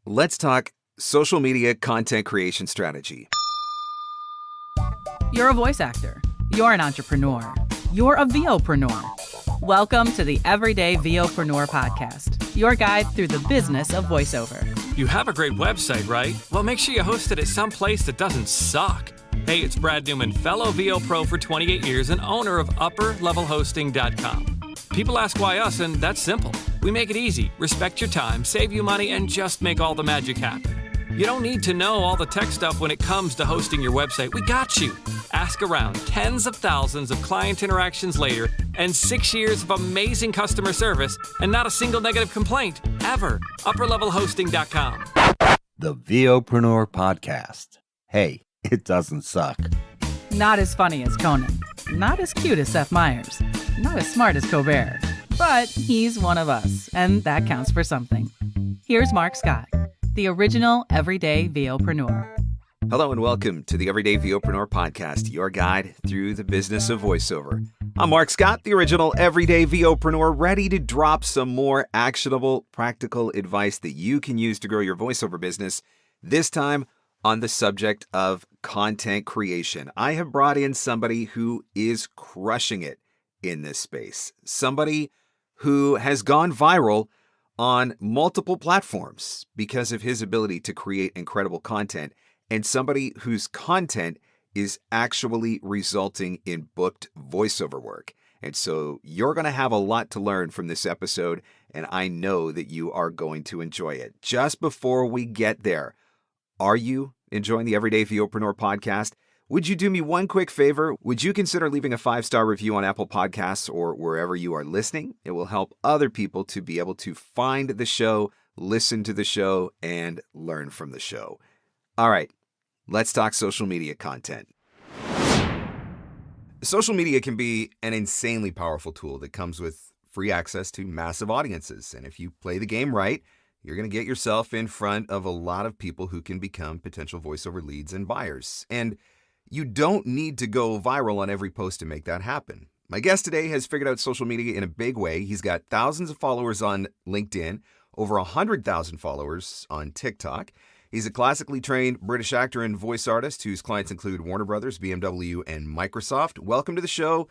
Let's talk social media content creation strategy. You're a voice actor. You're an entrepreneur. You're a VOPRENEUR. Welcome to the Everyday VOPRENEUR podcast, your guide through the business of voiceover. You have a great website, right? Well, make sure you host it at some place that doesn't suck. Hey, it's Brad Newman, fellow VO Pro for 28 years and owner of UpperLevelHosting.com. People ask why us, and that's simple. We make it easy, respect your time, save you money, and just make all the magic happen. You don't need to know all the tech stuff when it comes to hosting your website. We got you. Ask around. Tens of thousands of client interactions later, and 6 years of amazing customer service, and not a single negative complaint, ever. UpperLevelHosting.com. The VOPRENEUR podcast. Hey, it doesn't suck. Not as funny as Conan. Not as cute as Seth Meyers. Not as smart as Colbert. But he's one of us, and that counts for something. Here's Mark Scott, the original Everyday VOPRENEUR. Hello and welcome to the Everyday VOpreneur podcast, your guide through the business of voiceover. I'm Mark Scott, the original Everyday VOpreneur, ready to drop some more actionable, practical advice that you can use to grow your voiceover business, this time on the subject of content creation. I have brought in somebody who is crushing it in this space, somebody who has gone viral on multiple platforms because of his ability to create incredible content, and somebody whose content is actually resulting in booked voiceover work. And so you're going to have a lot to learn from this episode, and I know that you are going to enjoy it. Just before we get there, are you enjoying the Everyday VOpreneur podcast? Would you do me one quick favor? Would you consider leaving a 5-star review on Apple Podcasts or wherever you are listening? It will help other people to be able to find the show, listen to the show, and learn from the show. All right, let's talk social media content. Social media can be an insanely powerful tool that comes with free access to massive audiences. And if you play the game right, you're going to get yourself in front of a lot of people who can become potential voiceover leads and buyers. And you don't need to go viral on every post to make that happen. My guest today has figured out social media in a big way. He's got thousands of followers on LinkedIn, over 100,000 followers on TikTok. He's a classically trained British actor and voice artist whose clients include Warner Brothers, BMW, and Microsoft. Welcome to the show,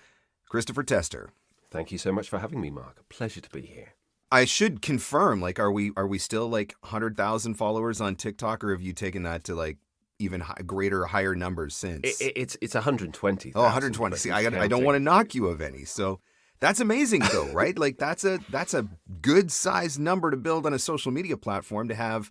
Christopher Tester. Thank you so much for having me, Mark. A pleasure to be here. I should confirm, are we still 100,000 followers on TikTok, or have you taken that to even higher numbers since? It's 120. Oh, 120. See, I don't want to knock you of any. So that's amazing, though, right? That's a good sized number to build on a social media platform to have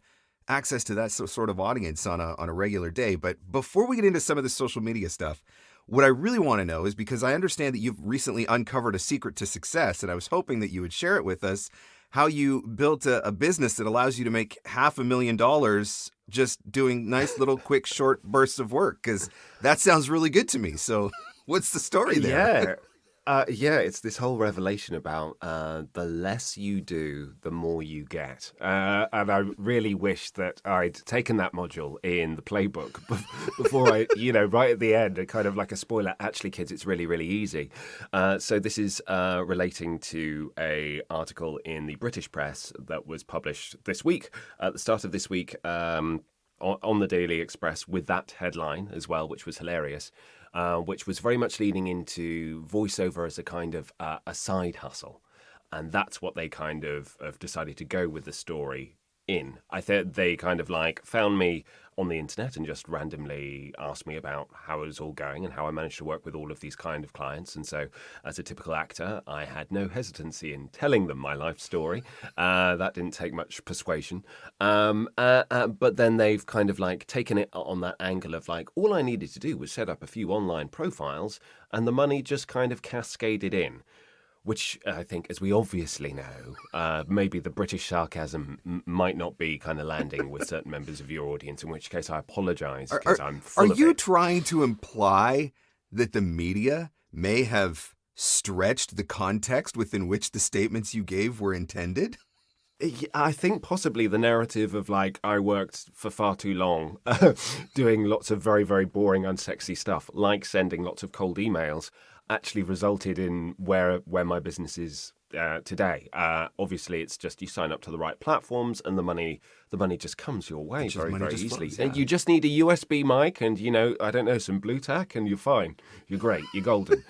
access to that sort of audience on a regular day. But before we get into some of the social media stuff, what I really want to know is, because I understand that you've recently uncovered a secret to success, and I was hoping that you would share it with us, how you built a business that allows you to make $500,000 just doing nice little quick short bursts of work, because that sounds really good to me. So what's the story there? It's this whole revelation about the less you do, the more you get. And I really wish that I'd taken that module in the playbook before I, right at the end, kind of like a spoiler. Actually, kids, it's really, really easy. So this is relating to an article in the British press that was published this week, at the start of this week, on the Daily Express, with that headline as well, which was hilarious. Which was very much leaning into voiceover as a kind of a side hustle. And that's what they kind of have decided to go with the story in. I think they kind of found me on the internet and just randomly asked me about how it was all going and how I managed to work with all of these kind of clients. And so as a typical actor, I had no hesitancy in telling them my life story. That didn't take much persuasion. But then they've kind of taken it on that angle of all I needed to do was set up a few online profiles and the money just kind of cascaded in. Which I think, as we obviously know, maybe the British sarcasm might not be kind of landing with certain members of your audience, in which case I apologize because I'm full of it. Are you trying to imply that the media may have stretched the context within which the statements you gave were intended? I think possibly the narrative of I worked for far too long doing lots of very, very boring, unsexy stuff, like sending lots of cold emails. actually resulted in where my business is today. Obviously, it's just you sign up to the right platforms, and the money just comes your way very easily. Flows, yeah. And you just need a USB mic, and I don't know, some blue tack, and you're fine. You're great. You're golden.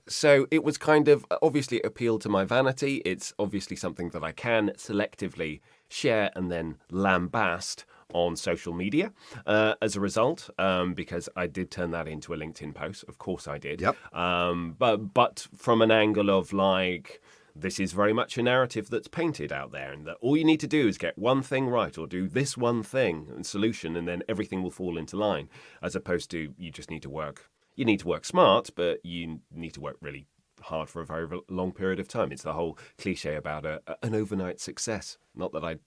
So it was kind of obviously it appealed to my vanity. It's obviously something that I can selectively share and then lambast on social media as a result, because I did turn that into a LinkedIn post. Of course I did. Yep. But from an angle of like, this is very much a narrative that's painted out there, and that all you need to do is get one thing right or do this one thing and solution, and then everything will fall into line, as opposed to you just need to work. You need to work smart, but you need to work really hard for a very long period of time. It's the whole cliche about an overnight success. Not that I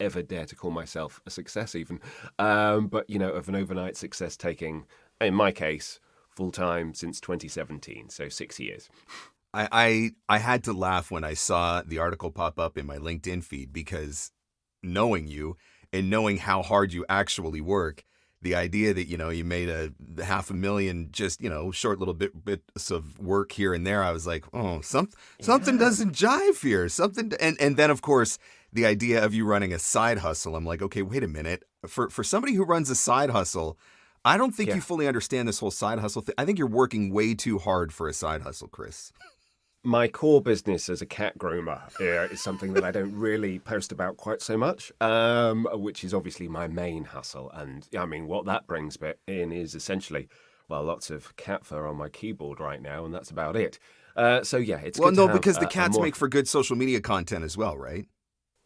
ever dare to call myself a success even, but of an overnight success taking, in my case, full time since 2017, so 6 years. I had to laugh when I saw the article pop up in my LinkedIn feed, because knowing you and knowing how hard you actually work, the idea that, you made a $500,000 just, short little bits of work here and there, I was like, oh, something doesn't jive here. And then, of course, the idea of you running a side hustle, I'm like, okay, wait a minute. For somebody who runs a side hustle, I don't think you fully understand this whole side hustle thing. I think you're working way too hard for a side hustle, Chris. My core business as a cat groomer is something that I don't really post about quite so much, which is obviously my main hustle. And I mean, what that brings in is essentially, lots of cat fur on my keyboard right now, and that's about it. So yeah, it's good to have, because the cats make for good social media content as well, right?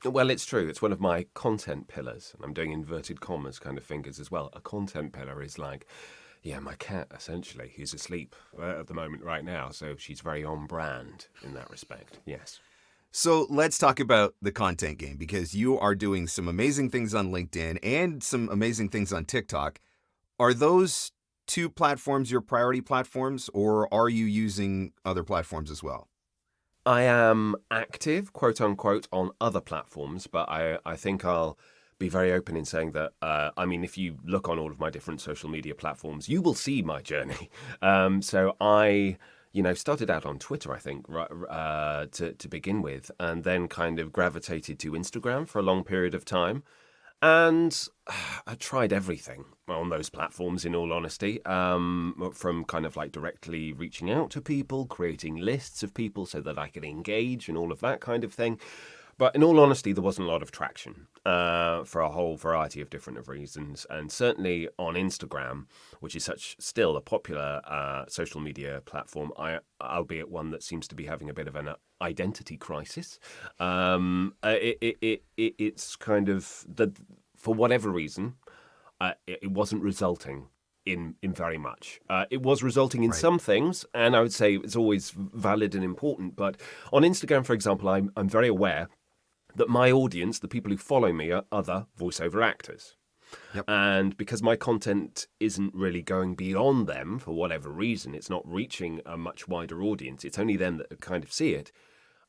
Well, it's true. It's one of my content pillars, and I'm doing inverted commas kind of fingers as well. A content pillar is like, my cat, essentially, who's asleep at the moment right now, so she's very on brand in that respect, yes. So let's talk about the content game, because you are doing some amazing things on LinkedIn and some amazing things on TikTok. Are those two platforms your priority platforms, or are you using other platforms as well? I am active, quote unquote, on other platforms, but I think I'll be very open in saying that, if you look on all of my different social media platforms, you will see my journey. So I, started out on Twitter, I think, to begin with, and then kind of gravitated to Instagram for a long period of time. And I tried everything on those platforms, in all honesty, from kind of like directly reaching out to people, creating lists of people so that I could engage and all of that kind of thing. But in all honesty, there wasn't a lot of traction for a whole variety of different reasons. And certainly on Instagram, which is still a popular social media platform, albeit one that seems to be having a bit of an identity crisis. It's kind of, for whatever reason, it wasn't resulting in very much. It was resulting in some things, and I would say it's always valid and important. But on Instagram, for example, I'm very aware that my audience, the people who follow me, are other voiceover actors. Yep. And because my content isn't really going beyond them for whatever reason, it's not reaching a much wider audience, it's only them that kind of see it.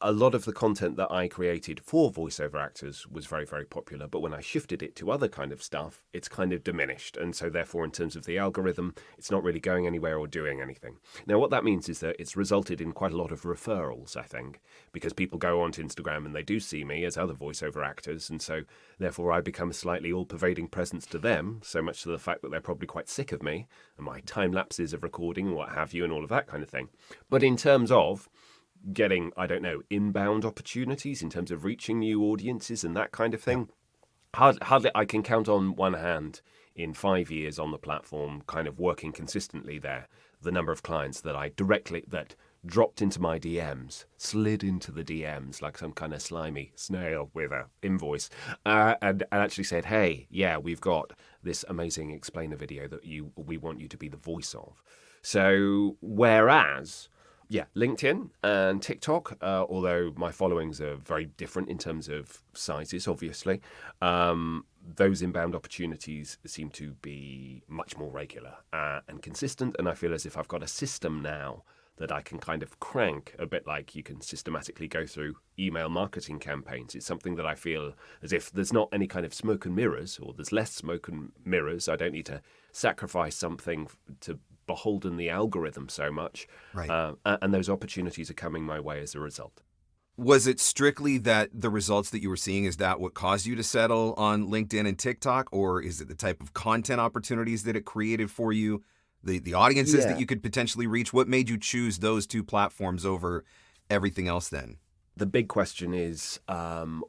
A lot of the content that I created for voiceover actors was very, very popular. But when I shifted it to other kind of stuff, it's kind of diminished. And so therefore, in terms of the algorithm, it's not really going anywhere or doing anything. Now, what that means is that it's resulted in quite a lot of referrals, I think, because people go onto Instagram and they do see me as other voiceover actors. And so therefore, I become a slightly all-pervading presence to them, so much to the fact that they're probably quite sick of me and my time lapses of recording and what have you and all of that kind of thing. But in terms of getting, inbound opportunities in terms of reaching new audiences and that kind of thing, hardly I can count on one hand in 5 years on the platform, kind of working consistently there, the number of clients that that dropped into my DMs, slid into the DMs like some kind of slimy snail with an invoice, and actually said, hey, we've got this amazing explainer video that we want you to be the voice of. So whereas LinkedIn and TikTok, although my followings are very different in terms of sizes, obviously, those inbound opportunities seem to be much more regular and consistent. And I feel as if I've got a system now that I can kind of crank, a bit like you can systematically go through email marketing campaigns. It's something that I feel as if there's not any kind of smoke and mirrors, or there's less smoke and mirrors. I don't need to sacrifice something to beholden the algorithm so much. Right. And those opportunities are coming my way as a result. Was it strictly that the results that you were seeing, is that what caused you to settle on LinkedIn and TikTok, or is it the type of content opportunities that it created for you, the audiences that you could potentially reach? What made you choose those two platforms over everything else then? The big question is,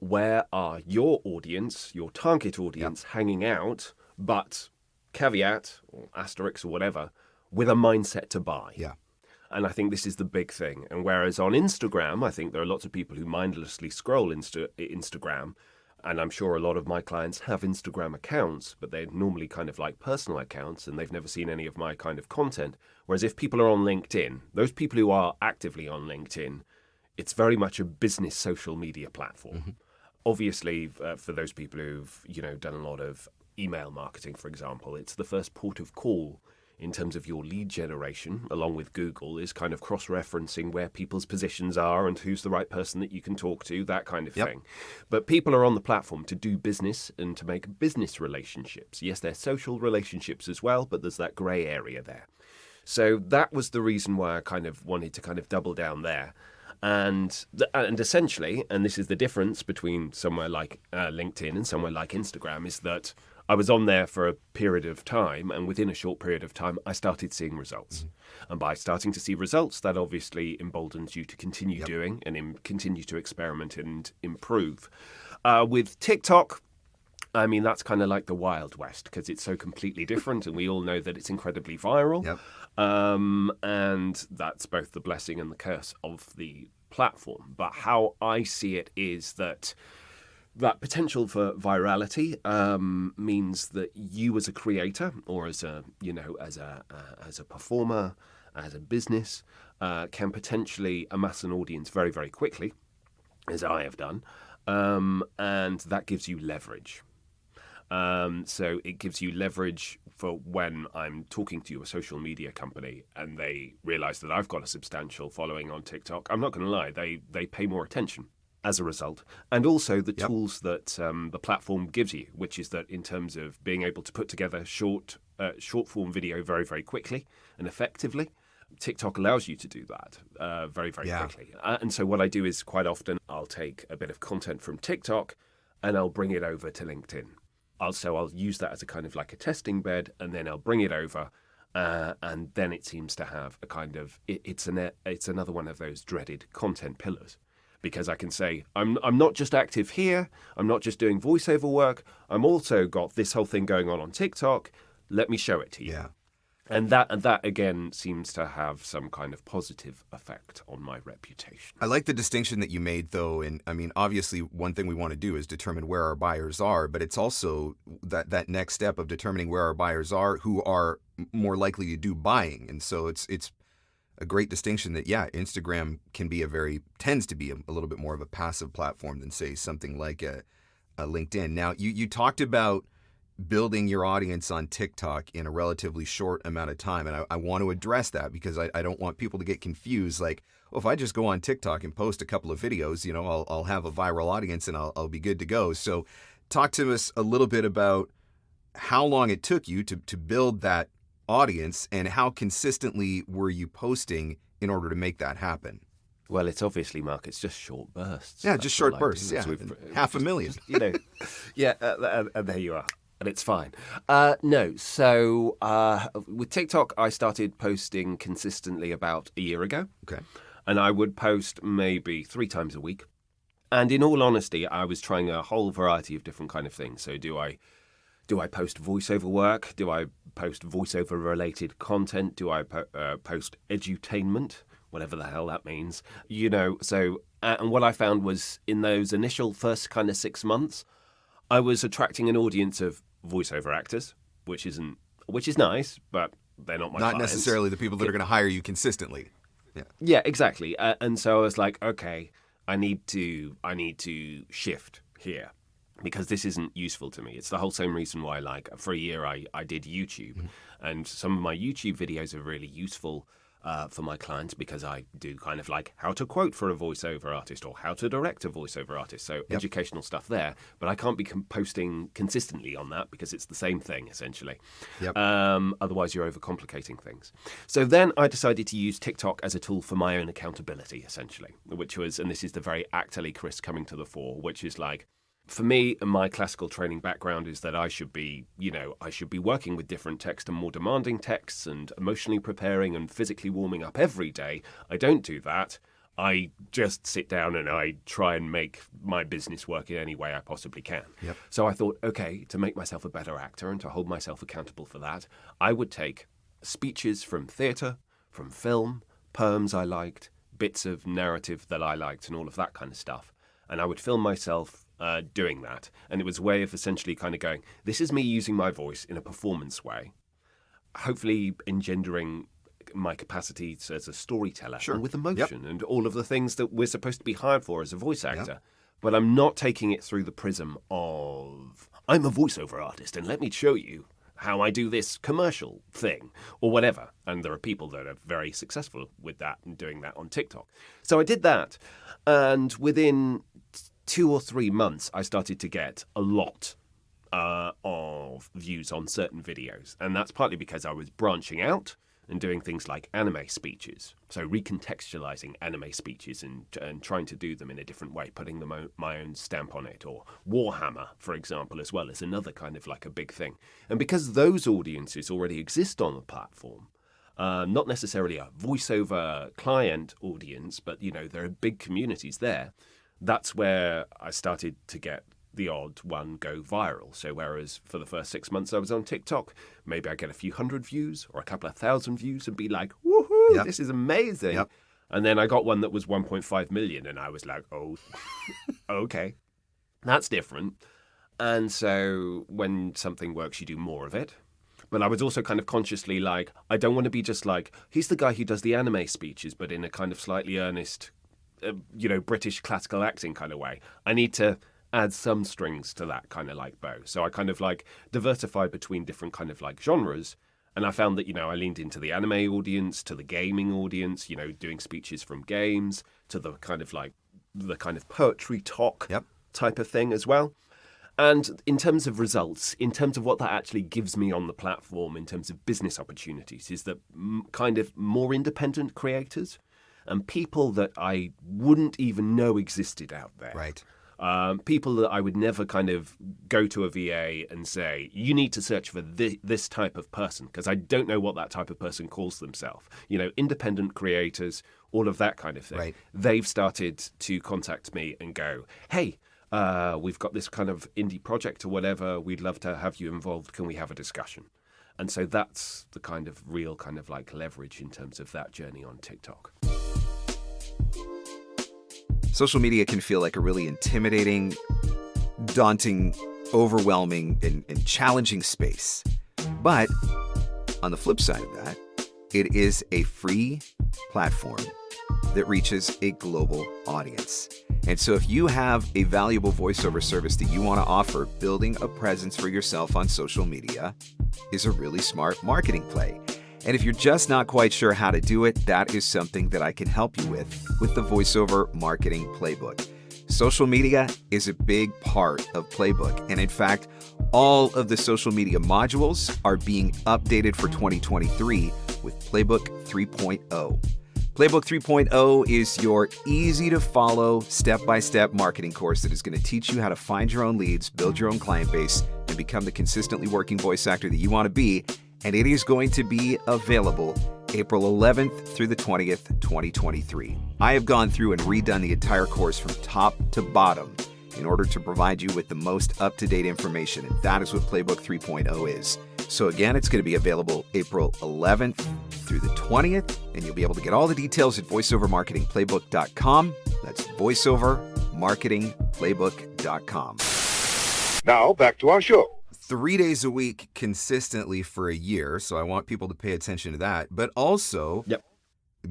where are your audience, your target audience, hanging out, but caveat or asterisk or whatever, with a mindset to buy? Yeah. And I think this is the big thing. And whereas on Instagram, I think there are lots of people who mindlessly scroll Instagram, and I'm sure a lot of my clients have Instagram accounts, but they're normally kind of like personal accounts, and they've never seen any of my kind of content. Whereas if people are on LinkedIn, those people who are actively on LinkedIn, it's very much a business social media platform. Mm-hmm. Obviously, for those people who've done a lot of email marketing, for example, it's the first port of call in terms of your lead generation, along with Google, is kind of cross-referencing where people's positions are and who's the right person that you can talk to, that kind of thing. But people are on the platform to do business and to make business relationships. Yes, they're social relationships as well, but there's that grey area there. So that was the reason why I kind of wanted to kind of double down there. And essentially, and this is the difference between somewhere like LinkedIn and somewhere like Instagram, is that I was on there for a period of time, and within a short period of time, I started seeing results. Mm-hmm. And by starting to see results, that obviously emboldens you to continue doing and continue to experiment and improve. With TikTok, I mean, that's kind of like the Wild West because it's so completely different, and we all know that it's incredibly viral. Yep. And that's both the blessing and the curse of the platform. But how I see it is that potential for virality means that you as a creator or as a performer, as a business, can potentially amass an audience very, very quickly, as I have done, and that gives you leverage. So it gives you leverage for when I'm talking to a social media company and they realize that I've got a substantial following on TikTok. I'm not going to lie, they pay more attention as a result. And also the tools that the platform gives you, which is that in terms of being able to put together short form video very, very quickly and effectively, TikTok allows you to do that very, very quickly. And so what I do is quite often I'll take a bit of content from TikTok and I'll bring it over to LinkedIn. I'll use that as a kind of like a testing bed, and then I'll bring it over, and then it seems to have a kind of it's another one of those dreaded content pillars, because I can say I'm not just active here, I'm not just doing voiceover work, I'm also got this whole thing going on TikTok. Let me show it to you. Yeah. And that again seems to have some kind of positive effect on my reputation. I like the distinction that you made, though. And I mean, obviously, one thing we want to do is determine where our buyers are, but it's also that next step of determining where our buyers are who are more likely to do buying. And so it's a great distinction that, Instagram tends to be a little bit more of a passive platform than, say, something like a LinkedIn. Now, you talked about building your audience on TikTok in a relatively short amount of time. And I want to address that because I don't want people to get confused. Like, if I just go on TikTok and post a couple of videos, I'll have a viral audience and I'll be good to go. So talk to us a little bit about how long it took you to build that audience and how consistently were you posting in order to make that happen? Well, it's obviously, Mark, it's just short bursts. Yeah, just short bursts. Yeah, 500,000. And there you are. And it's fine. So with TikTok, I started posting consistently about a year ago. Okay. And I would post maybe 3 times a week. And in all honesty, I was trying a whole variety of different kind of things. So do I post voiceover work? Do I post voiceover related content? Do I post edutainment? Whatever the hell that means. And what I found was in those initial first kind of 6 months, I was attracting an audience of voiceover actors, which is nice, but they're not my clients. Not necessarily the people that are going to hire you consistently. Yeah, exactly. And so I was like, okay, I need to shift here because this isn't useful to me. It's the whole same reason why, like, for a year I did YouTube, and some of my YouTube videos are really useful for my clients, because I do kind of like how to quote for a voiceover artist or how to direct a voiceover artist. So educational stuff there, but I can't be posting consistently on that because it's the same thing essentially. Otherwise you're overcomplicating things. So then I decided to use TikTok as a tool for my own accountability essentially, which was, and this is the very actorly Chris coming to the fore, which is like, for me, my classical training background is that I should be working with different texts and more demanding texts and emotionally preparing and physically warming up every day. I don't do that. I just sit down and I try and make my business work in any way I possibly can. So I thought, okay, to make myself a better actor and to hold myself accountable for that, I would take speeches from theatre, from film, poems I liked, bits of narrative that I liked and all of that kind of stuff. And I would film myself doing that. And it was a way of essentially kind of going, this is me using my voice in a performance way, hopefully engendering my capacity as a storyteller and with emotion and all of the things that we're supposed to be hired for as a voice actor. But I'm not taking it through the prism of, I'm a voiceover artist and let me show you how I do this commercial thing or whatever. And there are people that are very successful with that and doing that on TikTok. So I did that. And within 2 or 3 months, I started to get a lot of views on certain videos. And that's partly because I was branching out and doing things like anime speeches. So recontextualizing anime speeches and trying to do them in a different way, putting my own stamp on it. Or Warhammer, for example, as well, is another kind of like a big thing. And because those audiences already exist on the platform, not necessarily a voiceover client audience, but, there are big communities there. That's where I started to get the odd one go viral. So whereas for the first 6 months I was on TikTok, maybe I get a few hundred views or a couple of thousand views and be like, woohoo, this is amazing. And then I got one that was 1.5 million and I was like, oh, okay, that's different. And so when something works, you do more of it. But I was also kind of consciously like, I don't want to be just like, he's the guy who does the anime speeches, but in a kind of slightly earnest, British classical acting kind of way. I need to add some strings to that kind of like bow. So I kind of like diversified between different kind of like genres. And I found that, I leaned into the anime audience, to the gaming audience, doing speeches from games, to the kind of poetry talk type of thing as well. And in terms of results, in terms of what that actually gives me on the platform, in terms of business opportunities, is that kind of more independent creators and people that I wouldn't even know existed out there. Right. People that I would never kind of go to a VA and say, you need to search for this type of person, because I don't know what that type of person calls themselves. Independent creators, all of that kind of thing. Right. They've started to contact me and go, hey, we've got this kind of indie project or whatever. We'd love to have you involved. Can we have a discussion? And so that's the kind of real kind of like leverage in terms of that journey on TikTok. Social media can feel like a really intimidating, daunting, overwhelming, and challenging space. But on the flip side of that, it is a free platform that reaches a global audience. And so if you have a valuable voiceover service that you want to offer, building a presence for yourself on social media is a really smart marketing play. And if you're just not quite sure how to do it, that is something that I can help you with the VoiceOver Marketing Playbook. Social media is a big part of Playbook. And in fact, all of the social media modules are being updated for 2023 with Playbook 3.0. Playbook 3.0 is your easy-to-follow, step-by-step marketing course that is going to teach you how to find your own leads, build your own client base, and become the consistently working voice actor that you want to be. And it is going to be available April 11th through the 20th, 2023. I have gone through and redone the entire course from top to bottom in order to provide you with the most up-to-date information, and that is what Playbook 3.0 is. So again, it's going to be available April 11th through the 20th, and you'll be able to get all the details at voiceovermarketingplaybook.com. That's voiceovermarketingplaybook.com. Now, back to our show. 3 days a week consistently for a year, so I want people to pay attention to that, but also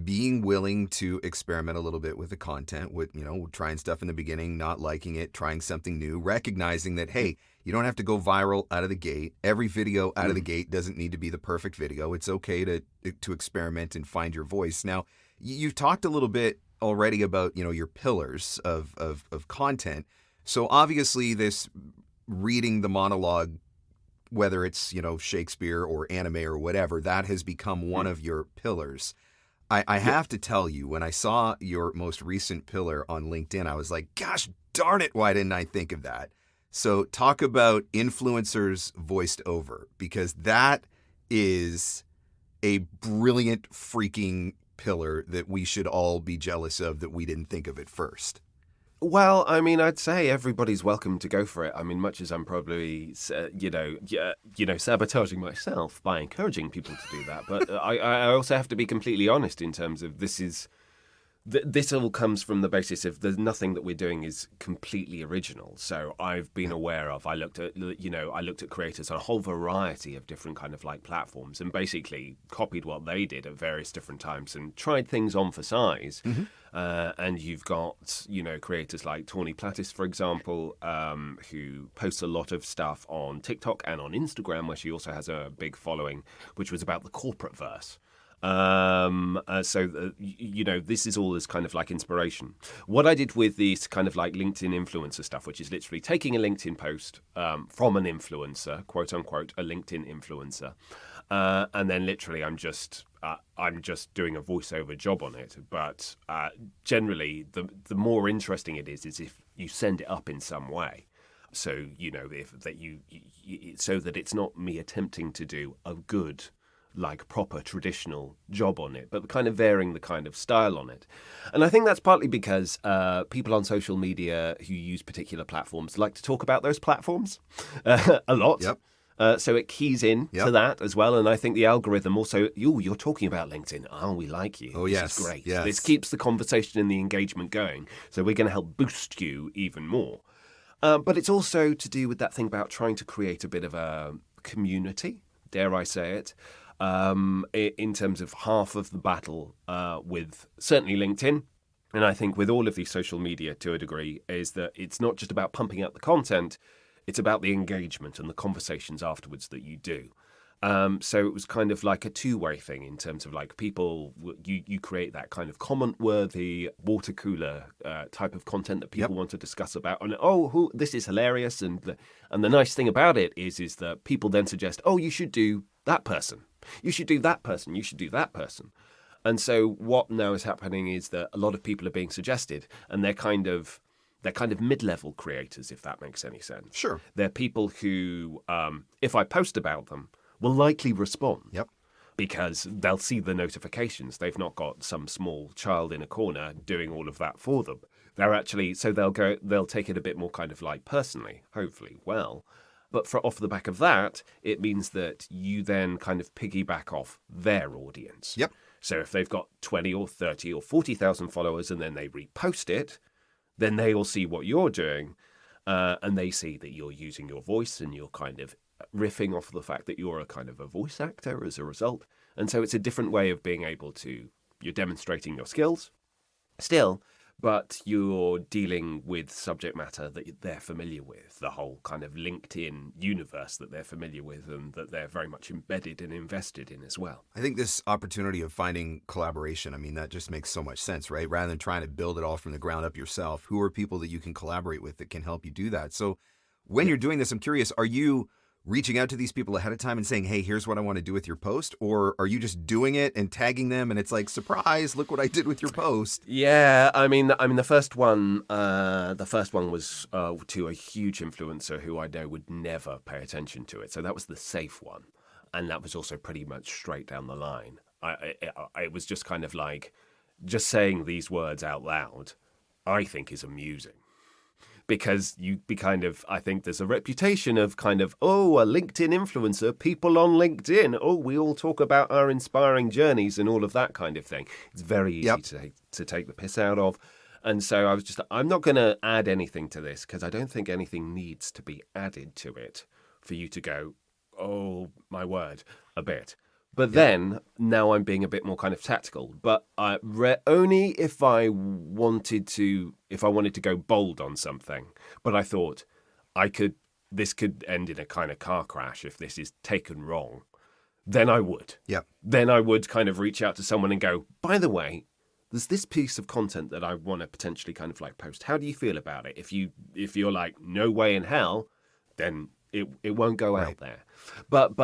being willing to experiment a little bit with the content, with trying stuff in the beginning, not liking it, trying something new, recognizing that, hey, You don't have to go viral out of the gate. Every video out of the gate doesn't need to be the perfect video. It's okay to experiment and find your voice. Now, you've talked a little bit already about, your pillars of content. So obviously this reading the monologue, whether it's, Shakespeare or anime or whatever, that has become one of your pillars. I have to tell you, when I saw your most recent pillar on LinkedIn, I was like, gosh darn it, why didn't I think of that? So talk about influencers voiced over, because that is a brilliant freaking pillar that we should all be jealous of that we didn't think of it first. Well, I mean, I'd say everybody's welcome to go for it. I mean, much as I'm probably, sabotaging myself by encouraging people to do that, but I also have to be completely honest in terms of this all comes from the basis of there's nothing that we're doing is completely original. So I've been aware of, I looked at creators on a whole variety of different kind of like platforms and basically copied what they did at various different times and tried things on for size. And you've got, creators like Tawny Plattis, for example, who posts a lot of stuff on TikTok and on Instagram, where she also has a big following, which was about the corporate verse. This is all as kind of like inspiration. What I did with this kind of like LinkedIn influencer stuff, which is literally taking a LinkedIn post from an influencer, quote unquote, a LinkedIn influencer, and then literally I'm just doing a voiceover job on it. But generally, the more interesting it is if you send it up in some way. So so that it's not me attempting to do a good, like proper traditional job on it, but kind of varying the kind of style on it. And I think that's partly because people on social media who use particular platforms like to talk about those platforms a lot. Yep. So it keys in to that as well. And I think the algorithm also, you're talking about LinkedIn. Oh, we like you. Oh, this yes. is great. Yes. This keeps the conversation and the engagement going. So we're going to help boost you even more. But it's also to do with that thing about trying to create a bit of a community, dare I say it, in terms of half of the battle with certainly LinkedIn. And I think with all of these social media to a degree is that it's not just about pumping out the content, it's about the engagement and the conversations afterwards that you do. So it was kind of like a two-way thing in terms of like people, you create that kind of comment-worthy water cooler type of content that people want to discuss about. And this is hilarious. And the nice thing about it is that people then suggest, you should do that person. You should do that person. You should do that person. And so what now is happening is that a lot of people are being suggested, and they're kind of mid-level creators, if that makes any sense. Sure. They're people who, if I post about them, will likely respond. Yep. Because they'll see the notifications. They've not got some small child in a corner doing all of that for them. They're actually, so they'll take it a bit more kind of like personally, hopefully, well. But off the back of that, it means that you then kind of piggyback off their audience. Yep. So if they've got 20 or 30 or 40,000 followers and then they repost it, then they will see what you're doing and they see that you're using your voice and you're kind of riffing off the fact that you're a kind of a voice actor as a result. And so it's a different way of being able to, you're demonstrating your skills still, but you're dealing with subject matter that they're familiar with, the whole kind of LinkedIn universe that they're familiar with and that they're very much embedded and invested in as well. I think this opportunity of finding collaboration, that just makes so much sense, right? Rather than trying to build it all from the ground up yourself, who are people that you can collaborate with that can help you do that? So when you're doing this, I'm curious, are you reaching out to these people ahead of time and saying, hey, here's what I want to do with your post? Or are you just doing it and tagging them and it's like, surprise, look what I did with your post? Yeah, the first one was to a huge influencer who I know would never pay attention to it. So that was the safe one. And that was also pretty much straight down the line. It was just kind of like, just saying these words out loud, I think is amusing. Because I think there's a reputation of kind of, a LinkedIn influencer, people on LinkedIn. We all talk about our inspiring journeys and all of that kind of thing. It's very easy to take the piss out of. And so I'm not going to add anything to this because I don't think anything needs to be added to it for you to go, oh, my word, a bit. But then, now I'm being a bit more kind of tactical. But only if I wanted to go bold on something. But I thought I could this could end in a kind of car crash if this is taken wrong, then I would. Yep. Then I would kind of reach out to someone and go, by the way, there's this piece of content that I want to potentially kind of like post. How do you feel about it? If you're like, no way in hell, then it won't go out there. But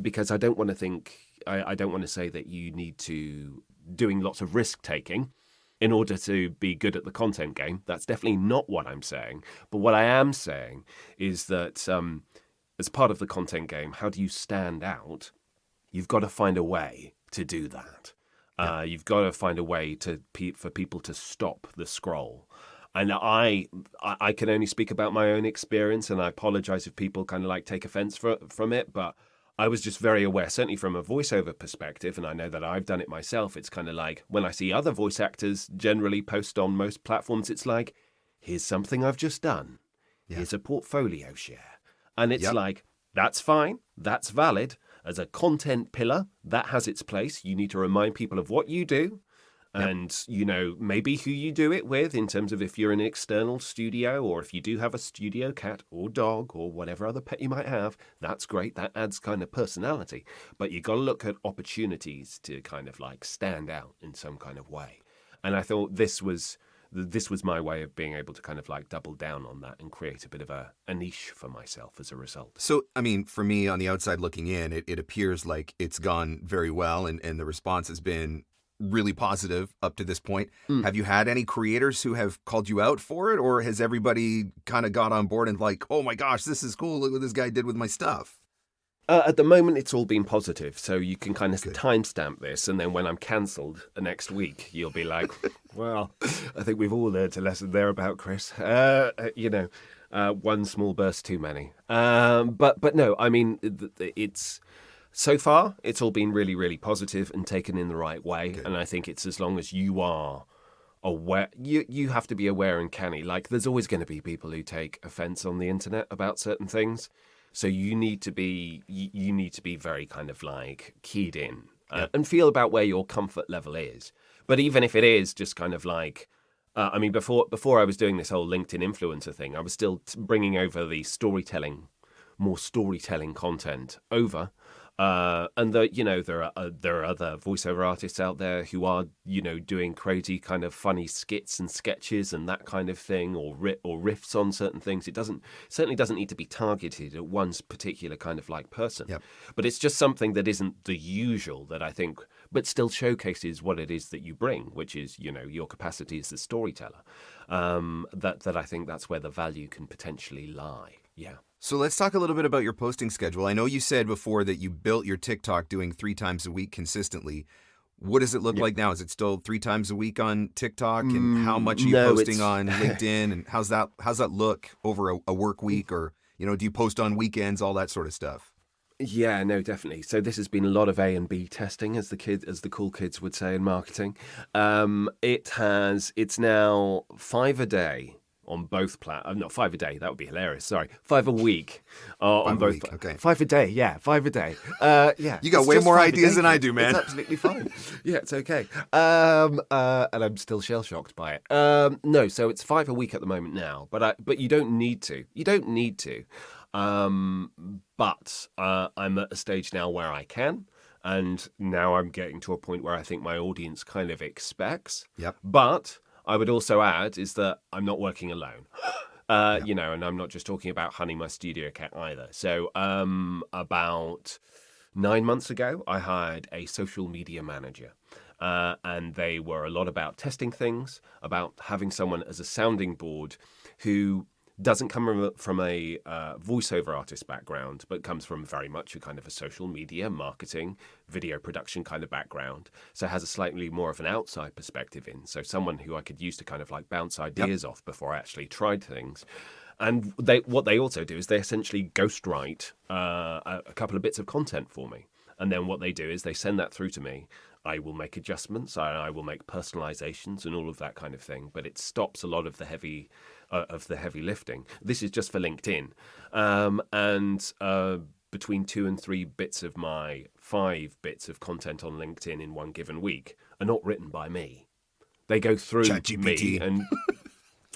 because I don't want to think, I don't want to say that you need to doing lots of risk taking in order to be good at the content game. That's definitely not what I'm saying. But what I am saying is that as part of the content game, how do you stand out? You've got to find a way to do that. You've got to find a way for people to stop the scroll. And I can only speak about my own experience, and I apologize if people kind of like take offense from it, but I was just very aware, certainly from a voiceover perspective, and I know that I've done it myself. It's kind of like when I see other voice actors generally post on most platforms, it's like, here's something I've just done. Yeah. Here's a portfolio share. And it's like, that's fine. That's valid. As a content pillar, that has its place. You need to remind people of what you do. And, maybe who you do it with in terms of if you're an external studio or if you do have a studio cat or dog or whatever other pet you might have, that's great. That adds kind of personality. But you got to look at opportunities to kind of like stand out in some kind of way. And I thought this was my way of being able to kind of like double down on that and create a bit of a niche for myself as a result. So, I mean, for me on the outside looking in, it appears like it's gone very well and the response has been really positive up to this point. Have you had any creators who have called you out for it, or has everybody kind of got on board and like, oh my gosh, this is cool, look what this guy did with my stuff? At the moment, it's all been positive, so you can kind of timestamp this, and then when I'm cancelled next week, you'll be like, well, I think we've all learned a lesson there about Chris. One small burst too many. But no, I mean, it's... So far, it's all been really, really positive and taken in the right way. Okay. And I think it's as long as you are aware, you have to be aware and canny. Like, there's always going to be people who take offense on the internet about certain things. So you need to be very kind of like keyed in and feel about where your comfort level is. But even if it is just kind of like, before I was doing this whole LinkedIn influencer thing, I was still bringing over the more storytelling content over. And there are other voiceover artists out there who are, doing crazy kind of funny skits and sketches and that kind of thing, or riffs on certain things. It certainly doesn't need to be targeted at one particular kind of like person. Yep. But it's just something that isn't the usual that I think, but still showcases what it is that you bring, which is, your capacity as the storyteller. That I think that's where the value can potentially lie. Yeah. So let's talk a little bit about your posting schedule. I know you said before that you built your TikTok doing 3 times a week consistently. What does it look like now? Is it still 3 times a week on TikTok? And how much are you posting on LinkedIn? And how's that look over a work week? Or, do you post on weekends, all that sort of stuff? Yeah, no, definitely. So this has been a lot of A and B testing, as the cool kids would say in marketing. It's now 5 a day. On both not 5 a day. That would be hilarious. Sorry, 5 a week. On both. Okay. 5 a day. Yeah, 5 a day. Yeah. You got way more ideas than I do, man. It's absolutely fine. Yeah, it's okay. And I'm still shell shocked by it. No, so it's 5 a week at the moment now. But you don't need to. You don't need to. But I'm at a stage now where I can. And now I'm getting to a point where I think my audience kind of expects. Yep. But I would also add is that I'm not working alone, and I'm not just talking about Honey, my studio cat either. So about 9 months ago, I hired a social media manager, and they were a lot about testing things, about having someone as a sounding board who doesn't come from a voiceover artist background, but comes from very much a kind of a social media, marketing, video production kind of background. So has a slightly more of an outside perspective in. So someone who I could use to kind of like bounce ideas off before I actually tried things. And what they also do is they essentially ghostwrite a couple of bits of content for me. And then what they do is they send that through to me. I will make adjustments. I will make personalizations and all of that kind of thing. But it stops a lot of the heavy lifting. This is just for LinkedIn. And between 2 and 3 bits of my 5 bits of content on LinkedIn in one given week are not written by me. They go through me and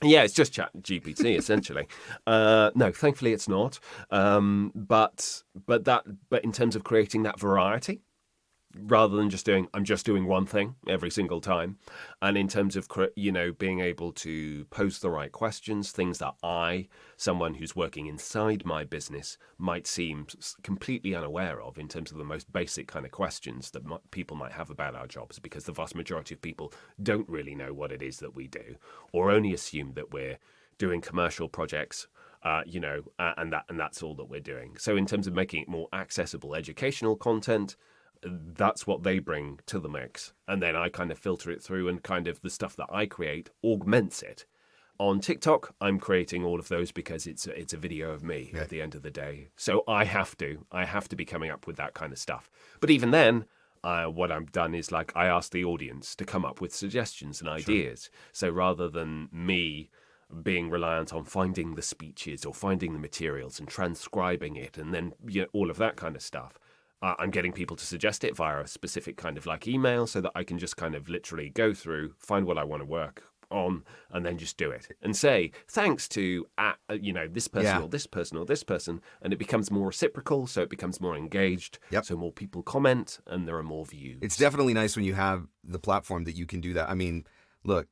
Yeah, it's just Chat GPT essentially. No, thankfully it's not. But in terms of creating that variety, rather than I'm just doing one thing every single time, and in terms of being able to pose the right questions, things that someone who's working inside my business, might seem completely unaware of in terms of the most basic kind of questions that people might have about our jobs, because the vast majority of people don't really know what it is that we do, or only assume that we're doing commercial projects. And that's all that we're doing. So in terms of making it more accessible educational content, that's what they bring to the mix. And then I kind of filter it through, and kind of the stuff that I create augments it. On TikTok, I'm creating all of those because it's a video of me at the end of the day. So I have to be coming up with that kind of stuff. But even then, what I've done is I ask the audience to come up with suggestions and ideas. Sure. So rather than me being reliant on finding the speeches or finding the materials and transcribing it and then all of that kind of stuff, I'm getting people to suggest it via a specific kind of email, so that I can just kind of literally go through, find what I want to work on, and then just do it and say thanks to this person or this person or this person, and it becomes more reciprocal, so it becomes more engaged. So more people comment and there are more views. It's definitely nice when you have the platform that you can do that. I mean, look,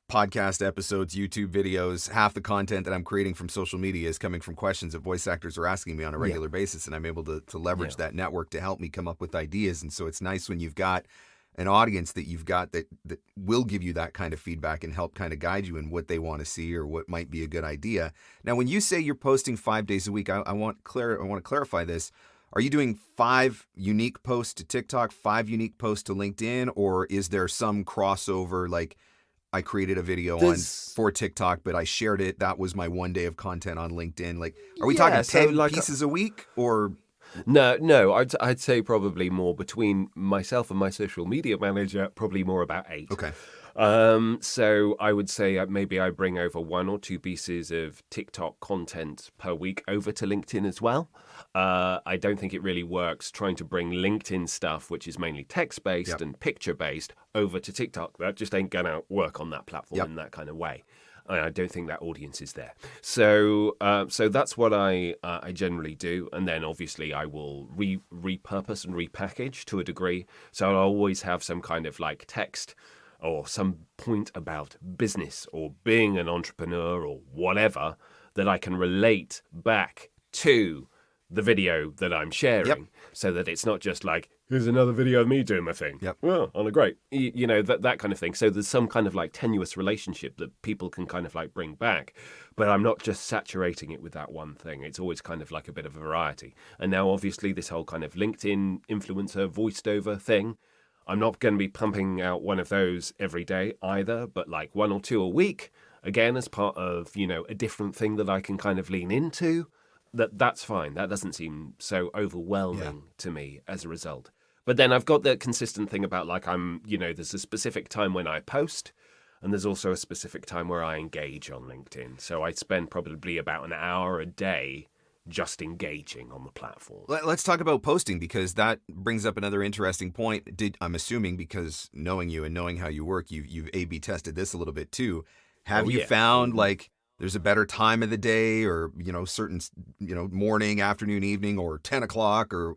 podcast episodes, YouTube videos, half the content that I'm creating from social media is coming from questions that voice actors are asking me on a regular basis, and I'm able to leverage that network to help me come up with ideas. And so it's nice when you've got an audience that you've got that will give you that kind of feedback and help kind of guide you in what they want to see or what might be a good idea. Now, when you say you're posting 5 days a week, I want to clarify this. Are you doing 5 unique posts to TikTok, 5 unique posts to LinkedIn, or is there some crossover, I created a video for TikTok, but I shared it. That was my 1 day of content on LinkedIn. Are we talking 10 pieces a week, or? No. I'd say probably more between myself and my social media manager. Probably more about 8. Okay. So I would say maybe I bring over 1 or 2 pieces of TikTok content per week over to LinkedIn as well. I don't think it really works trying to bring LinkedIn stuff, which is mainly text-based and picture-based, over to TikTok. That just ain't going to work on that platform in that kind of way. I don't think that audience is there. So that's what I generally do. And then obviously I will repurpose and repackage to a degree. So I'll always have some kind of text or some point about business or being an entrepreneur or whatever that I can relate back to the video that I'm sharing, so that it's not just here's another video of me doing my thing. Well, on a great, that kind of thing. So there's some kind of tenuous relationship that people can kind of bring back, but I'm not just saturating it with that one thing. It's always kind of a bit of a variety. And now obviously this whole kind of LinkedIn influencer voiced over thing, I'm not going to be pumping out one of those every day either, but 1 or 2 a week, again, as part of, a different thing that I can kind of lean into. That's fine. That doesn't seem so overwhelming to me as a result. But then I've got the consistent thing about there's a specific time when I post, and there's also a specific time where I engage on LinkedIn. So I spend probably about an hour a day just engaging on the platform. Let's talk about posting, because that brings up another interesting point. I'm assuming, because knowing you and knowing how you work, you've A/B tested this a little bit too. Have you found there's a better time of the day, or certain morning, afternoon, evening, or 10 o'clock, or?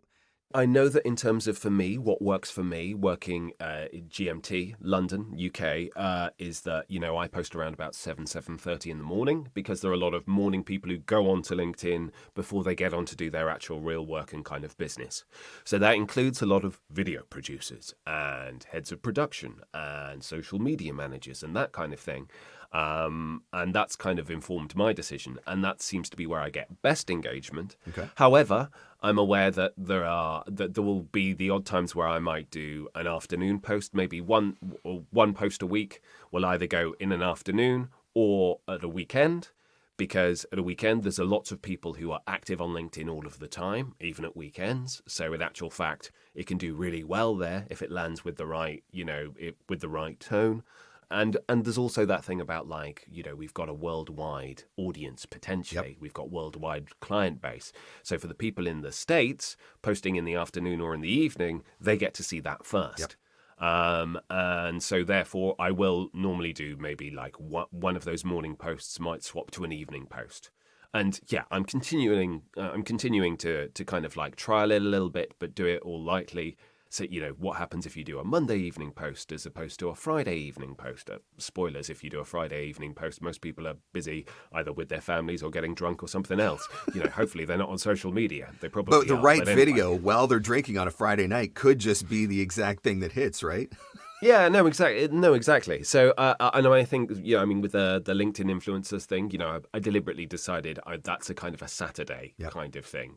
I know that in terms of, for me, what works for me, working GMT, London, UK, is that, I post around about 7:30 in the morning, because there are a lot of morning people who go onto LinkedIn before they get on to do their actual real work and kind of business. So that includes a lot of video producers and heads of production and social media managers and that kind of thing. And that's kind of informed my decision, and that seems to be where I get best engagement. Okay. However, I'm aware that there will be the odd times where I might do an afternoon post. Maybe one post a week will either go in an afternoon or at a weekend, because at a weekend there's a lot of people who are active on LinkedIn all of the time, even at weekends. So in actual fact, it can do really well there if it lands with the right, with the right tone. And there's also that thing about we've got a worldwide audience potentially. Yep. We've got worldwide client base. So for the people in the States, posting in the afternoon or in the evening, they get to see that first. Yep. And so therefore I will normally do maybe like one of those morning posts might swap to an evening post. And yeah, I'm continuing to kind of like trial it a little bit, but do it all lightly. So, what happens if you do a Monday evening post as opposed to a Friday evening post? Spoilers, if you do a Friday evening post, most people are busy either with their families or getting drunk or something else. Hopefully they're not on social media. They probably But the are, right but anyway. video while they're drinking on a Friday night could just be the exact thing that hits, right? Yeah, no, exactly. So, I know. I think, with the LinkedIn influencers thing, I deliberately decided that's a kind of a Saturday kind of thing.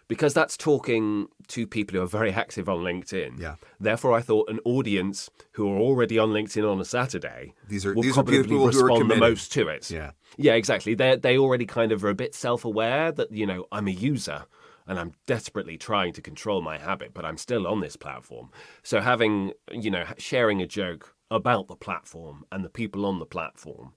Because that's talking to people who are very active on LinkedIn. Yeah. Therefore, I thought an audience who are already on LinkedIn on a Saturday will probably people who are respond the committed. most to it. Yeah. Yeah, exactly. They already kind of are a bit self-aware that, I'm a user and I'm desperately trying to control my habit, but I'm still on this platform. So having, sharing a joke about the platform and the people on the platform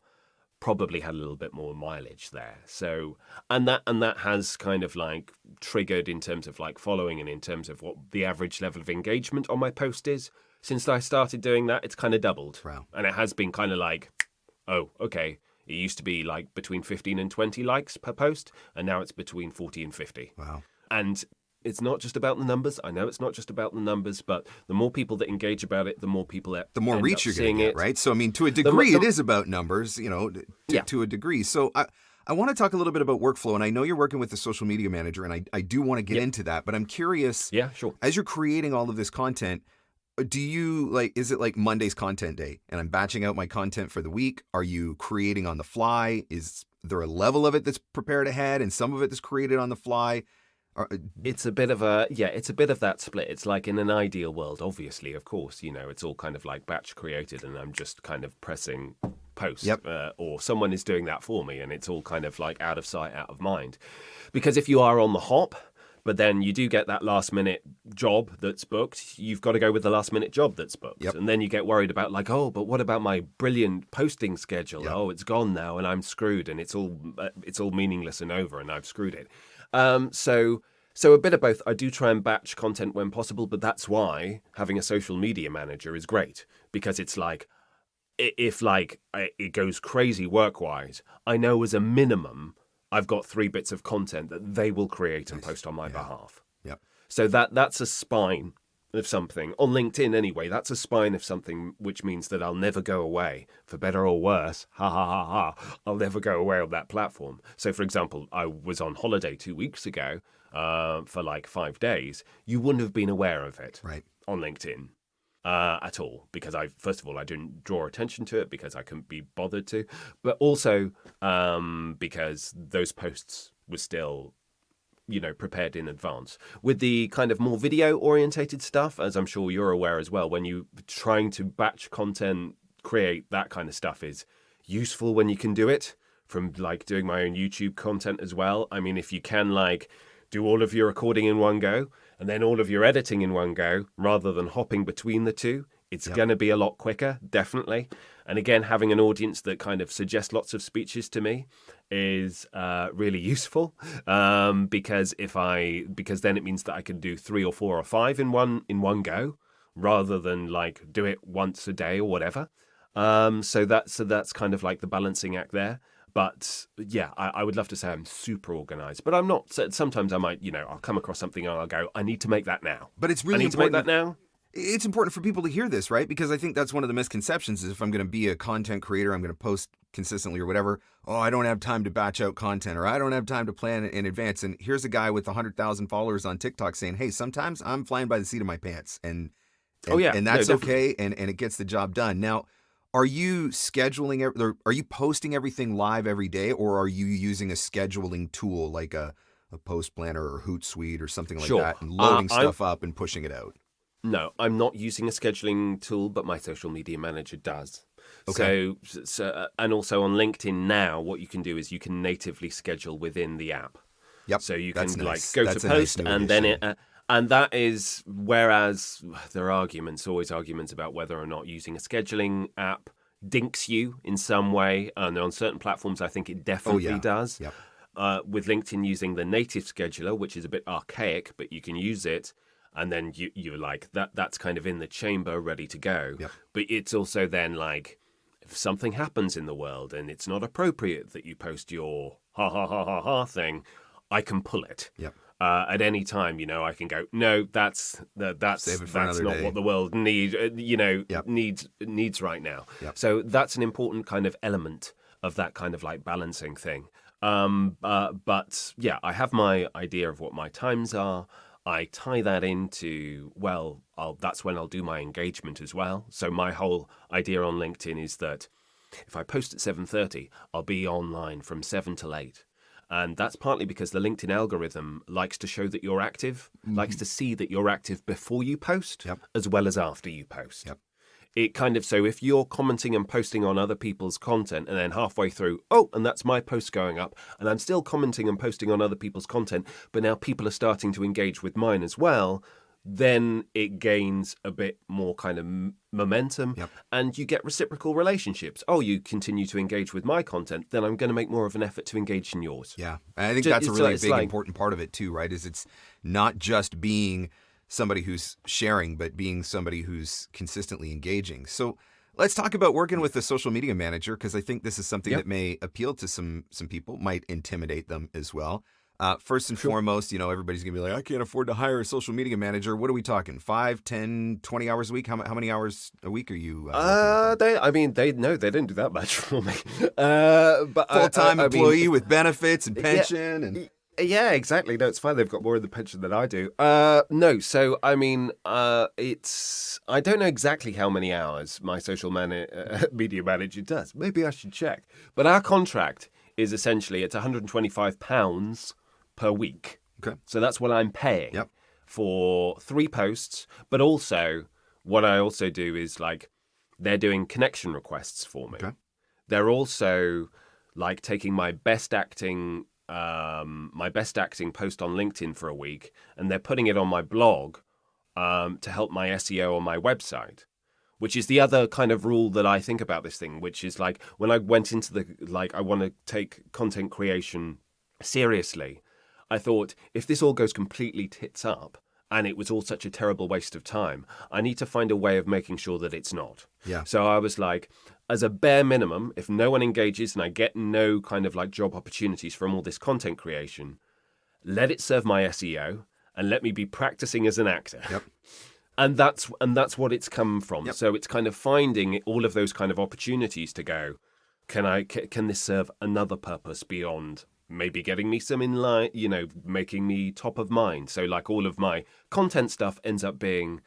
probably had a little bit more mileage there. So, and that has kind of like triggered in terms of like following and in terms of what the average level of engagement on my post is. Since I started doing that, it's kind of doubled. Wow. And it has been kind of like, oh, okay. It used to be like between 15 and 20 likes per post, and now it's between 40 and 50. Wow. And it's not just about the numbers. I know it's not just about the numbers, but the more people that engage about it, the more people that the more end reach up you're going to seeing get, right? So, I mean, to a degree, it is about numbers, to a degree. So I want to talk a little bit about workflow, and I know you're working with the social media manager, and I do want to get into that, but I'm curious. Yeah, sure. As you're creating all of this content, is it like Monday's content day, and I'm batching out my content for the week? Are you creating on the fly? Is there a level of it that's prepared ahead and some of it that's created on the fly? It's a bit of that split. It's like in an ideal world, obviously, of course, it's all kind of like batch created and I'm just kind of pressing post. Yep. Or someone is doing that for me and it's all kind of like out of sight, out of mind. Because if you are on the hop, but then you do get that last minute job that's booked, you've got to go with the last minute job that's booked. Yep. And then you get worried about like, oh, but what about my brilliant posting schedule? Yep. Oh, it's gone now and I'm screwed and it's all meaningless and over and I've screwed it. So a bit of both. I do try and batch content when possible, but that's why having a social media manager is great, because it's like, if like it goes crazy work-wise, I know as a minimum I've got 3 bits of content that they will create and post on my behalf. Yep. So that's a spine of something. On LinkedIn anyway, that's a spine of something, which means that I'll never go away, for better or worse. Ha ha ha ha. I'll never go away on that platform. So for example, I was on holiday 2 weeks ago for like 5 days. You wouldn't have been aware of it on LinkedIn at all, because first of all, I didn't draw attention to it because I couldn't be bothered to, but also because those posts were still prepared in advance. With the kind of more video orientated stuff, as I'm sure you're aware as well, when you trying to batch content, create that kind of stuff is useful when you can do it, from like doing my own YouTube content as well. I mean, if you can like do all of your recording in one go and then all of your editing in one go, rather than hopping between the two, it's going to be a lot quicker, definitely. And again, having an audience that kind of suggests lots of speeches to me is really useful, because then it means that I can do 3 or 4 or 5 in one go, rather than like do it once a day or whatever. So that's kind of like the balancing act there. But yeah, I would love to say I'm super organized, but I'm not. So sometimes I might, I'll come across something and I'll go, I need to make that now. But it's really important to make that now. It's important for people to hear this, right? Because I think that's one of the misconceptions is if I'm going to be a content creator, I'm going to post consistently or whatever. Oh, I don't have time to batch out content, or I don't have time to plan in advance. And here's a guy with 100,000 followers on TikTok saying, hey, sometimes I'm flying by the seat of my pants. And that's okay. And it gets the job done. Now, are you are you posting everything live every day, or are you using a scheduling tool like a Post Planner or Hootsuite or something like that, and loading stuff up and pushing it out? No, I'm not using a scheduling tool, but my social media manager does. Okay. So and also on LinkedIn now, what you can do is you can natively schedule within the app. Yep. So you can nice. like go that's to post nice and then it. And that is, whereas there are always arguments about whether or not using a scheduling app dinks you in some way. And on certain platforms, I think it definitely does. Yep. With LinkedIn using the native scheduler, which is a bit archaic, but you can use it. and then you're like that's kind of in the chamber ready to go. Yep. But it's also then like, if something happens in the world and it's not appropriate that you post your ha ha ha ha ha thing, I can pull it. Yep. At any time, I can go, no, that's Save it for that's another not day. what the world needs Yep. needs right now. Yep. So that's an important kind of element of that kind of like balancing thing. But yeah, I have my idea of what my times are. I tie that into, that's when I'll do my engagement as well. So my whole idea on LinkedIn is that if I post at 7:30, I'll be online from 7 till 8. And that's partly because the LinkedIn algorithm likes to show that you're active, likes to see that you're active before you post, Yep. as well as after you post. Yep. It kind of, so if you're commenting and posting on other people's content and then halfway through, and that's my post going up, and I'm still commenting and posting on other people's content, but now people are starting to engage with mine as well, then it gains a bit more kind of momentum. Yep. And you get reciprocal relationships. You continue to engage with my content, then I'm going to make more of an effort to engage in yours. Yeah. And I think Ju- that's a it's really like- it's big, like- important part of it too, right? Is it's not just being somebody who's sharing, but being somebody who's consistently engaging. So let's talk about working with a social media manager, because I think this is something Yep. that may appeal to some people, might intimidate them as well. First and foremost, everybody's going to be like, I can't afford to hire a social media manager. What are we talking? 5, 10, 20 hours a week? How many hours a week are you? They don't do that much for me. But Full-time I mean, employee with benefits and Yeah. pension and Yeah, exactly. No, it's fine. They've got more in the pension than I do. No, so I mean, I don't know exactly how many hours my social media manager does. Maybe I should check. But our contract is essentially it's £125 per week. Okay. So that's what I'm paying Yep. for 3 posts. But also, what I also do is like they're doing connection requests for me. Okay. They're also like taking my best acting post on LinkedIn for a week, and they're putting it on my blog to help my SEO on my website, which is the other kind of rule that I think about this thing, which is like when I went into I want to take content creation seriously, I thought if this all goes completely tits up and it was all such a terrible waste of time, I need to find a way of making sure that it's not. Yeah. So I was like, as a bare minimum, if no one engages and I get no kind of like job opportunities from all this content creation, let it serve my SEO and let me be practicing as an actor. Yep. And that's what it's come from. Yep. So it's kind of finding all of those kind of opportunities to go, can this serve another purpose beyond maybe getting me some in line, making me top of mind. So like all of my content stuff ends up being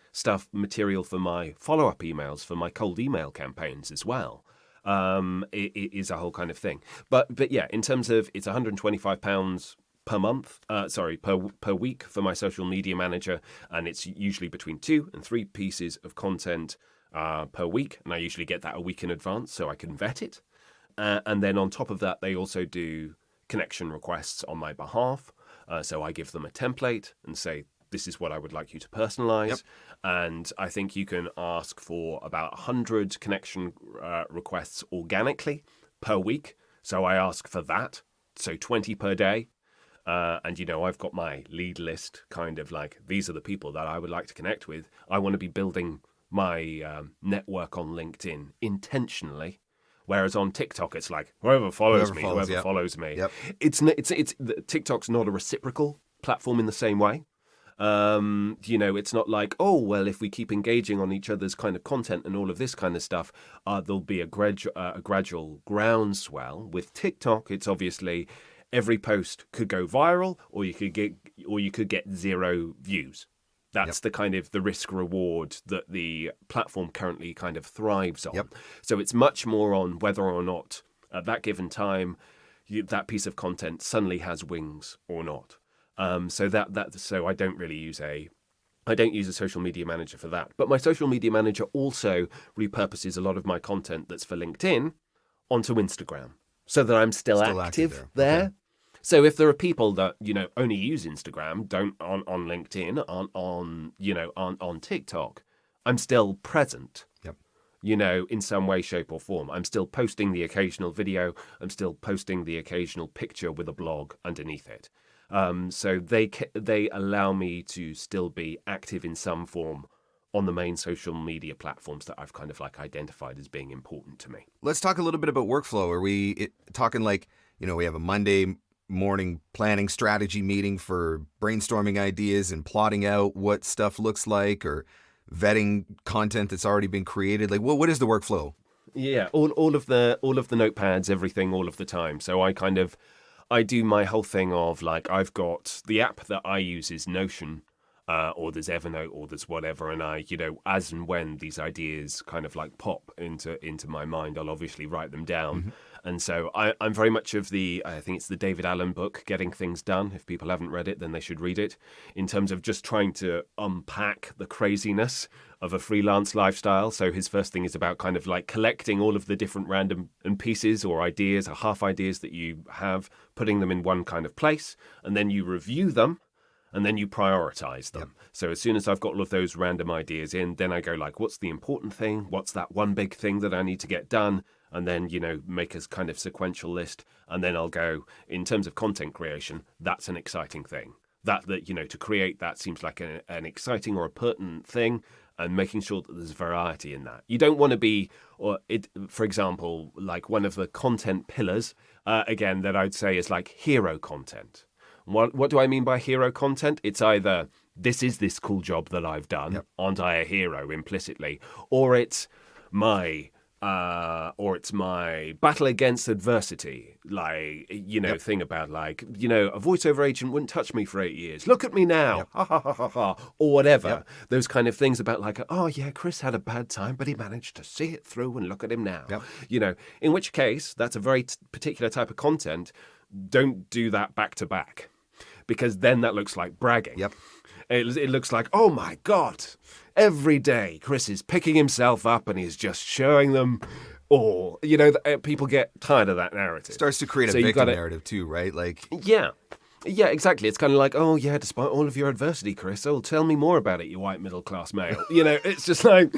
material for my follow-up emails, for my cold email campaigns as well. It is a whole kind of thing. But yeah, in terms of it's £125 per month, per week for my social media manager. And it's usually between 2 and 3 pieces of content per week. And I usually get that a week in advance so I can vet it. And then on top of that, they also do connection requests on my behalf. So I give them a template and say, this is what I would like you to personalize. Yep. And I think you can ask for about 100 connection requests organically per week. So I ask for that. So 20 per day. And, I've got my lead list kind of like, these are the people that I would like to connect with. I want to be building my network on LinkedIn intentionally. Whereas on TikTok, it's like whoever follows me. Yep. It's TikTok's not a reciprocal platform in the same way. It's not like, if we keep engaging on each other's kind of content and all of this kind of stuff, there'll be a gradual groundswell. With TikTok, it's obviously every post could go viral, or you could get 0 views. That's the kind of the risk reward that the platform currently kind of thrives on. Yep. So it's much more on whether or not at that given time that piece of content suddenly has wings or not. So I don't really use a social media manager for that. But my social media manager also repurposes a lot of my content that's for LinkedIn onto Instagram, so that I'm still active there. Okay. So if there are people that only use Instagram, don't on LinkedIn, on TikTok, I'm still present. Yep. In some way, shape, or form. I'm still posting the occasional video. I'm still posting the occasional picture with a blog underneath it. So they allow me to still be active in some form on the main social media platforms that I've kind of like identified as being important to me. Let's talk a little bit about workflow. Are we talking like, we have a Monday morning planning strategy meeting for brainstorming ideas and plotting out what stuff looks like, or vetting content that's already been created? Like, what is the workflow? Yeah, all of the notepads, everything, all of the time. So I do my whole thing of like, I've got the app that I use is Notion, or there's Evernote, or there's whatever, and I, as and when these ideas kind of like pop into my mind, I'll obviously write them down. Mm-hmm. And so I'm very much of I think it's the David Allen book, Getting Things Done. If people haven't read it, then they should read it, in terms of just trying to unpack the craziness of a freelance lifestyle. So his first thing is about kind of like collecting all of the different random and pieces or ideas or half ideas that you have, putting them in one kind of place, and then you review them. And then you prioritize them. Yep. So as soon as I've got all of those random ideas in, then I go like, what's the important thing? What's that one big thing that I need to get done? And then, make a kind of sequential list. And then I'll go, in terms of content creation, that's an exciting thing. That to create that seems like an exciting or a pertinent thing, and making sure that there's variety in that. You don't want to be, for example, like one of the content pillars, again, that I'd say is like hero content. What do I mean by hero content? It's either this is this cool job that I've done, yep. Aren't I a hero implicitly, or it's my battle against adversity, like yep. Thing about like a voiceover agent wouldn't touch me for 8 years. Look at me now, yep. Ha ha ha ha ha, or whatever. Yep. Those kind of things about like, oh yeah, Chris had a bad time, but he managed to see it through, and look at him now. Yep. In which case that's a very particular type of content. Don't do that back to back. Because then that looks like bragging. Yep. It looks like, oh my God, every day Chris is picking himself up and he's just showing them all. People get tired of that narrative. Starts to create a victim narrative too, right? Like, yeah, exactly. It's kind of like, oh yeah, despite all of your adversity, Chris, tell me more about it, you white middle class male. It's just like,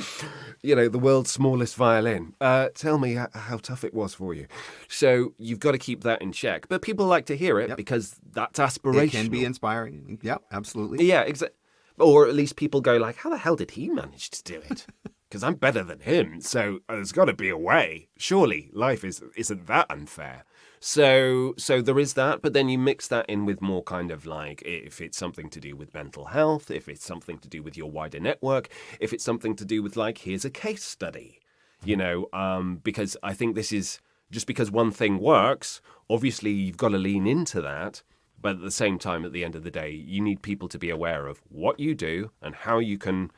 the world's smallest violin. Tell me how tough it was for you. So you've got to keep that in check. But people like to hear it, yep. Because that's aspirational. It can be inspiring. Yeah, absolutely. Yeah, exactly. Or at least people go like, how the hell did he manage to do it? Because I'm better than him, so there's got to be a way. Surely life isn't that unfair. So there is that, but then you mix that in with more kind of like, if it's something to do with mental health, if it's something to do with your wider network, if it's something to do with like, here's a case study, because I think this is just because one thing works, obviously you've got to lean into that. But at the same time, at the end of the day, you need people to be aware of what you do and how you can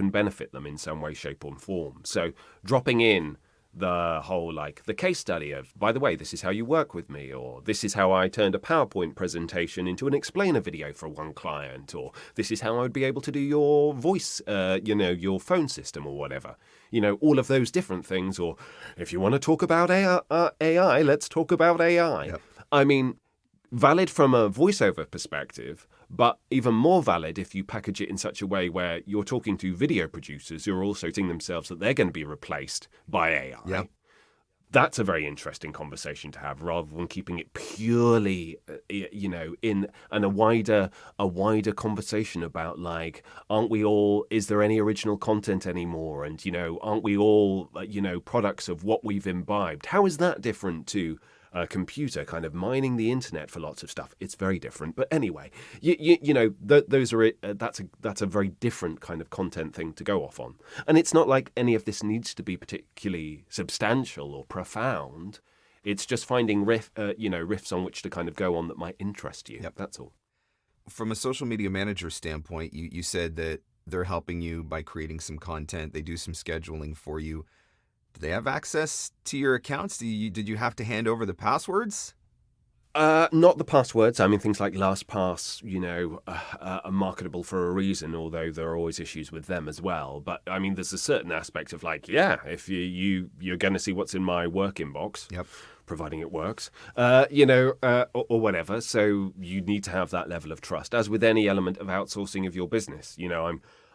benefit them in some way, shape or form. So dropping in the whole like the case study of, by the way, this is how you work with me, or this is how I turned a PowerPoint presentation into an explainer video for one client, or this is how I would be able to do your voice, your phone system or whatever. All of those different things. Or if you want to talk about AI, let's talk about AI. Yep. I mean, valid from a voiceover perspective, but even more valid if you package it in such a way where you're talking to video producers who are also seeing themselves that they're going to be replaced by AI. Yep. That's a very interesting conversation to have, rather than keeping it purely, in a wider conversation about like, is there any original content anymore? And, aren't we all, products of what we've imbibed? How is that different to a computer kind of mining the internet for lots of stuff? It's very different. But anyway, those are that's a very different kind of content thing to go off on. And it's not like any of this needs to be particularly substantial or profound. It's just finding riffs on which to kind of go on that might interest you. Yep. That's all. From a social media manager standpoint, you said that they're helping you by creating some content. They do some scheduling for you. Do they have access to your accounts? Did you have to hand over the passwords? Not the passwords. I mean, things like LastPass, are marketable for a reason, although there are always issues with them as well. But I mean, there's a certain aspect of like, if you're going to see what's in my work inbox, yep, providing it works, or whatever. So you need to have that level of trust, as with any element of outsourcing of your business.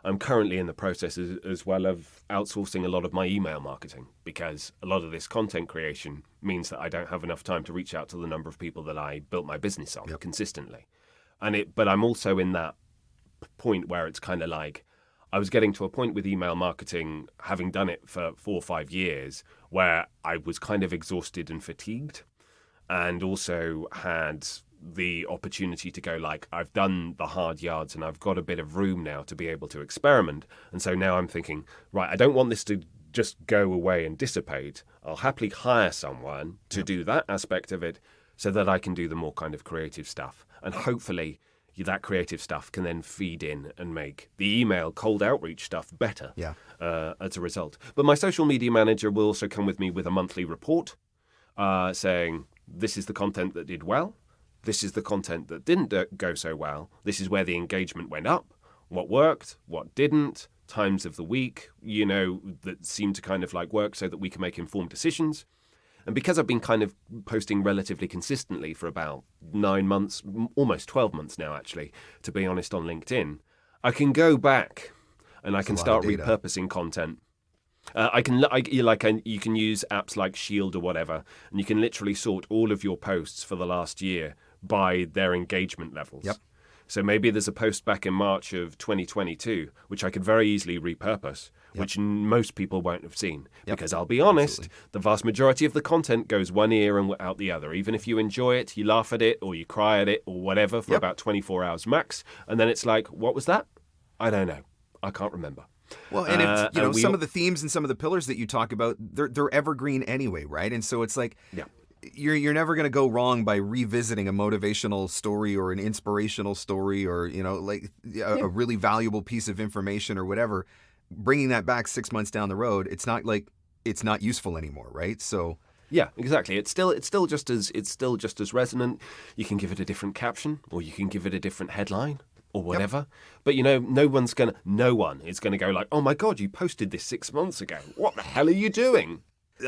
I'm currently in the process as well of outsourcing a lot of my email marketing, because a lot of this content creation means that I don't have enough time to reach out to the number of people that I built my business on consistently. But I'm also in that point where it's kind of like, I was getting to a point with email marketing, having done it for 4 or 5 years, where I was kind of exhausted and fatigued, and also had the opportunity to go like, I've done the hard yards and I've got a bit of room now to be able to experiment. And so now I'm thinking, right, I don't want this to just go away and dissipate. I'll happily hire someone to do that aspect of it so that I can do the more kind of creative stuff. And hopefully that creative stuff can then feed in and make the email cold outreach stuff better as a result. But my social media manager will also come with me with a monthly report saying, this is the content that did well. This is the content that didn't go so well. This is where the engagement went up, what worked, what didn't, times of the week, that seemed to kind of like work so that we can make informed decisions. And because I've been kind of posting relatively consistently for about 9 months, almost 12 months now, actually, to be honest, on LinkedIn, I can go back and I can start repurposing content. You can use apps like Shield or whatever, and you can literally sort all of your posts for the last year by their engagement levels. Yep. So maybe there's a post back in March of 2022, which I could very easily repurpose, which most people won't have seen. Because I'll be honest, the vast majority of the content goes one ear and out the other. Even if you enjoy it, you laugh at it, or you cry at it, or whatever, for about 24 hours max. And then it's like, what was that? I don't know. I can't remember. Well, and some of the themes and some of the pillars that you talk about, they're evergreen anyway, right? And so it's like, you're never going to go wrong by revisiting a motivational story or an inspirational story, or a really valuable piece of information or whatever. Bringing that back 6 months down the road, it's not like it's not useful anymore, right? So yeah, exactly. It's still just as resonant. You can give it a different caption, or you can give it a different headline, or whatever. But no one is going to go like, oh my God, you posted this 6 months ago. What the hell are you doing?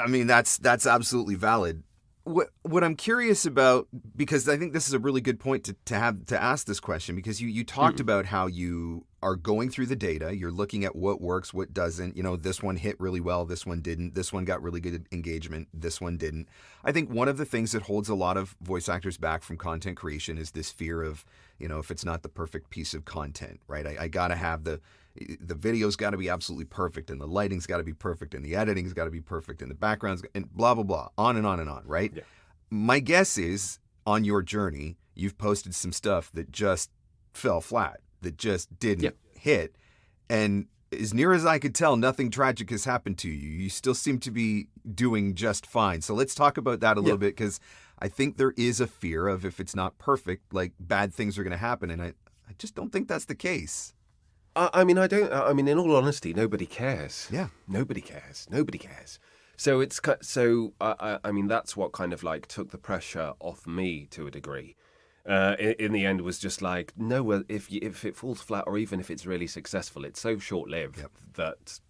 I mean, that's absolutely valid. What I'm curious about, because I think this is a really good point to ask this question, because you talked about how you are going through the data, you're looking at what works, what doesn't. This one hit really well, this one didn't. This one got really good engagement, this one didn't. I think one of the things that holds a lot of voice actors back from content creation is this fear of, if it's not the perfect piece of content, right? I got to have the video's got to be absolutely perfect, and the lighting's got to be perfect, and the editing's got to be perfect, and the background's, and blah, blah, blah, on and on, right? Yeah. My guess is, on your journey, you've posted some stuff that just fell flat, that just didn't hit. And as near as I could tell, nothing tragic has happened to you. You still seem to be doing just fine. So let's talk about that a little bit, because I think there is a fear of, if it's not perfect, like bad things are going to happen. And I just don't think that's the case. I mean, in all honesty, nobody cares. Yeah. Nobody cares. So I mean, that's what kind of like took the pressure off me to a degree. In the end, was just like, no, if it falls flat, or even if it's really successful, it's so short-lived that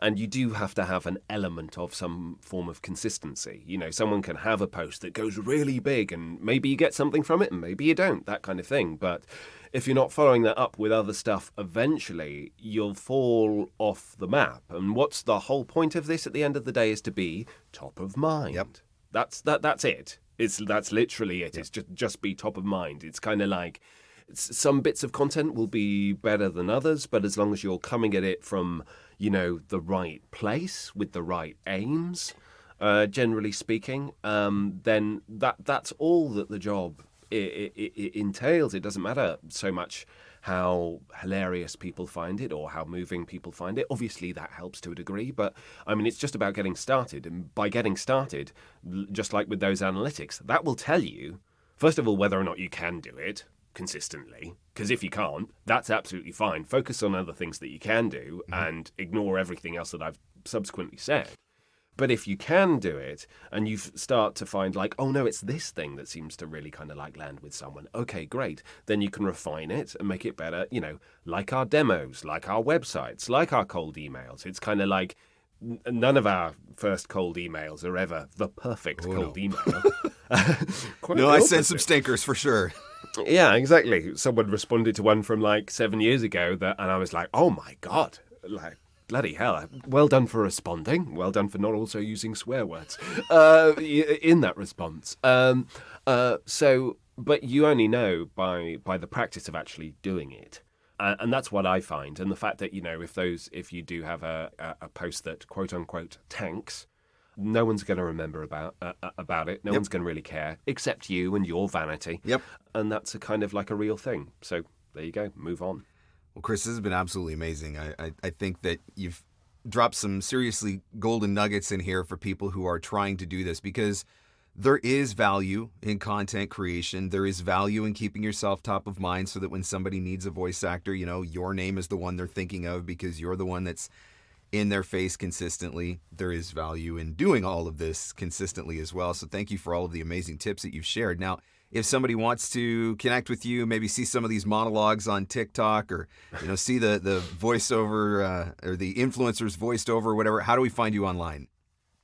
and you do have to have an element of some form of consistency. Someone can have a post that goes really big, and maybe you get something from it, and maybe you don't, that kind of thing. But if you're not following that up with other stuff, eventually you'll fall off the map. And what's the whole point of this at the end of the day is to be top of mind. Yep. That's it. That's literally it. Yep. It's just be top of mind. It's kind of like, some bits of content will be better than others, but as long as you're coming at it from, the right place with the right aims, generally speaking, then that's all that the job it entails. It doesn't matter so much how hilarious people find it or how moving people find it. Obviously, that helps to a degree, but I mean, it's just about getting started. And by getting started, just like with those analytics, that will tell you, first of all, whether or not you can do it consistently. Because if you can't, that's absolutely fine. Focus on other things that you can do and ignore everything else that I've subsequently said. But if you can do it and you start to find like, oh no, it's this thing that seems to really kind of like land with someone. Okay, great. Then you can refine it and make it better, like our demos, like our websites, like our cold emails. It's kind of like none of our first cold emails are ever the perfect cold email. No, I sent some stinkers for sure. Yeah, exactly. Someone responded to one from like 7 years ago and I was like, oh my God, like, bloody hell. Well done for responding. Well done for not also using swear words in that response. But you only know by the practice of actually doing it. And that's what I find. And the fact that, if you do have a post that quote unquote tanks, no one's going to remember about it. No one's going to really care except you and your vanity. Yep. And that's a kind of like a real thing. So there you go. Move on. Well, Chris, this has been absolutely amazing. I think that you've dropped some seriously golden nuggets in here for people who are trying to do this, because there is value in content creation. There is value in keeping yourself top of mind so that when somebody needs a voice actor, your name is the one they're thinking of because you're the one that's in their face consistently. There is value in doing all of this consistently as well. So thank you for all of the amazing tips that you've shared. Now, if somebody wants to connect with you, maybe see some of these monologues on TikTok or, see the voiceover or the influencers voiced over, whatever, how do we find you online?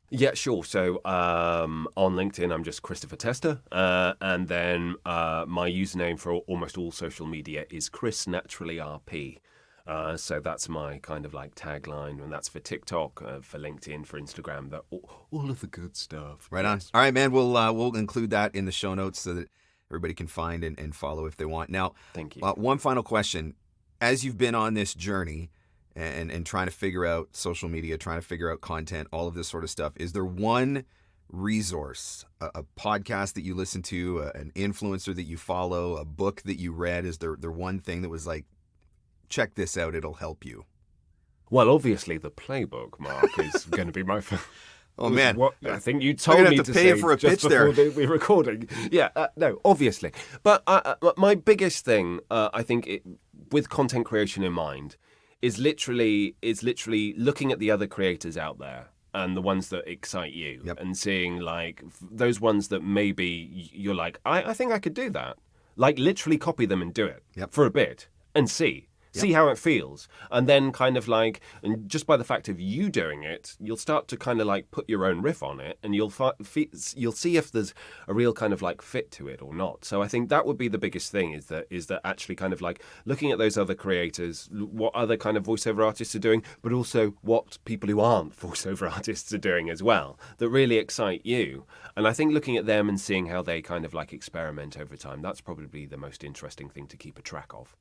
Yeah, sure. So on LinkedIn, I'm just Christopher Tester. And then my username for almost all social media is Chris Naturally RP. So that's my kind of like tagline, and that's for TikTok, for LinkedIn, for Instagram, all of the good stuff. Right on. All right, man. We'll include that in the show notes so that everybody can find and follow if they want. Now, thank you. One final question. As you've been on this journey and trying to figure out social media, trying to figure out content, all of this sort of stuff, is there one resource, a podcast that you listen to, an influencer that you follow, a book that you read? Is there one thing that was like, check this out, it'll help you? Well, obviously the playbook, Mark, is going to be my Oh man, what I think you told me to pay say for a just pitch before there. we're recording. Yeah, no, obviously. But my biggest thing, I think, with content creation in mind, is literally looking at the other creators out there and the ones that excite you, and seeing like those ones that maybe you're like, I think I could do that. Like literally copy them and do it for a bit and see how it feels. And then kind of like, and just by the fact of you doing it, you'll start to kind of like put your own riff on it, and you'll see if there's a real kind of like fit to it or not. So I think that would be the biggest thing, is that actually kind of like looking at those other creators, what other kind of voiceover artists are doing, but also what people who aren't voiceover artists are doing as well, that really excite you. And I think looking at them and seeing how they kind of like experiment over time, that's probably the most interesting thing to keep a track of.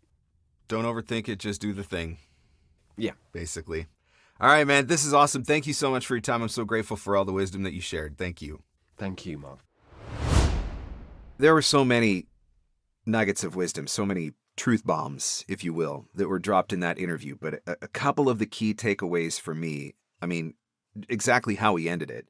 Don't overthink it, just do the thing. Yeah. Basically. All right, man, this is awesome. Thank you so much for your time. I'm so grateful for all the wisdom that you shared. Thank you. Thank you, Mark. There were so many nuggets of wisdom, so many truth bombs, if you will, that were dropped in that interview. But a couple of the key takeaways for me, exactly how he ended it.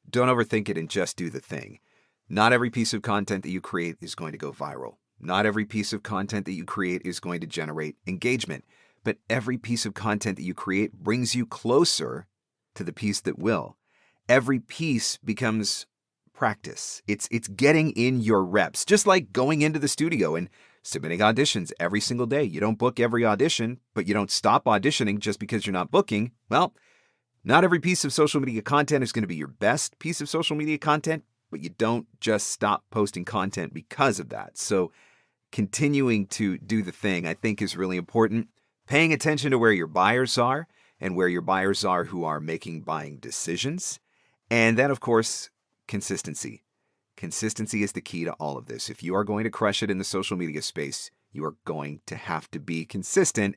Don't overthink it and just do the thing. Not every piece of content that you create is going to go viral. Not every piece of content that you create is going to generate engagement, but every piece of content that you create brings you closer to the piece that will. Every piece becomes practice. It's getting in your reps, just like going into the studio and submitting auditions every single day. You don't book every audition, but you don't stop auditioning just because you're not booking. Well, not every piece of social media content is going to be your best piece of social media content, but you don't just stop posting content because of that. So continuing to do the thing, I think, is really important. Paying attention to where your buyers are and where your buyers are who are making buying decisions. And then, of course, consistency. Consistency is the key to all of this. If you are going to crush it in the social media space, you are going to have to be consistent,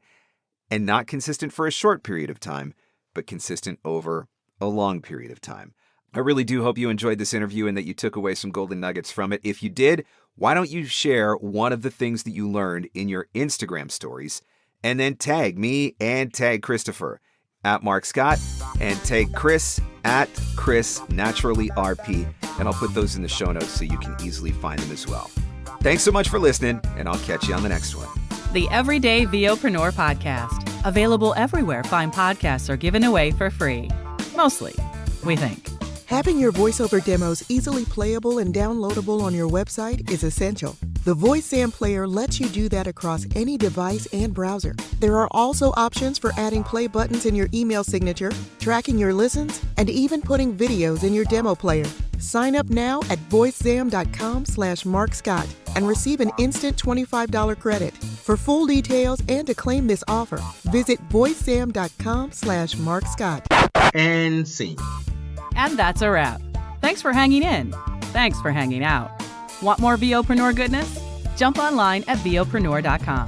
and not consistent for a short period of time, but consistent over a long period of time. I really do hope you enjoyed this interview and that you took away some golden nuggets from it. If you did, why don't you share one of the things that you learned in your Instagram stories, and then tag me and tag Christopher at Mark Scott, and tag Chris at Chris Naturally RP, and I'll put those in the show notes so you can easily find them as well. Thanks so much for listening, and I'll catch you on the next one. The Everyday VOpreneur Podcast. Available everywhere fine podcasts are given away for free. Mostly, we think. Having your voiceover demos easily playable and downloadable on your website is essential. The VoiceSam Player lets you do that across any device and browser. There are also options for adding play buttons in your email signature, tracking your listens, and even putting videos in your demo player. Sign up now at voicezam.com/MarkScott and receive an instant $25 credit. For full details and to claim this offer, visit voicezam.com/MarkScott. And scene. And that's a wrap. Thanks for hanging in. Thanks for hanging out. Want more VOpreneur goodness? Jump online at VOpreneur.com.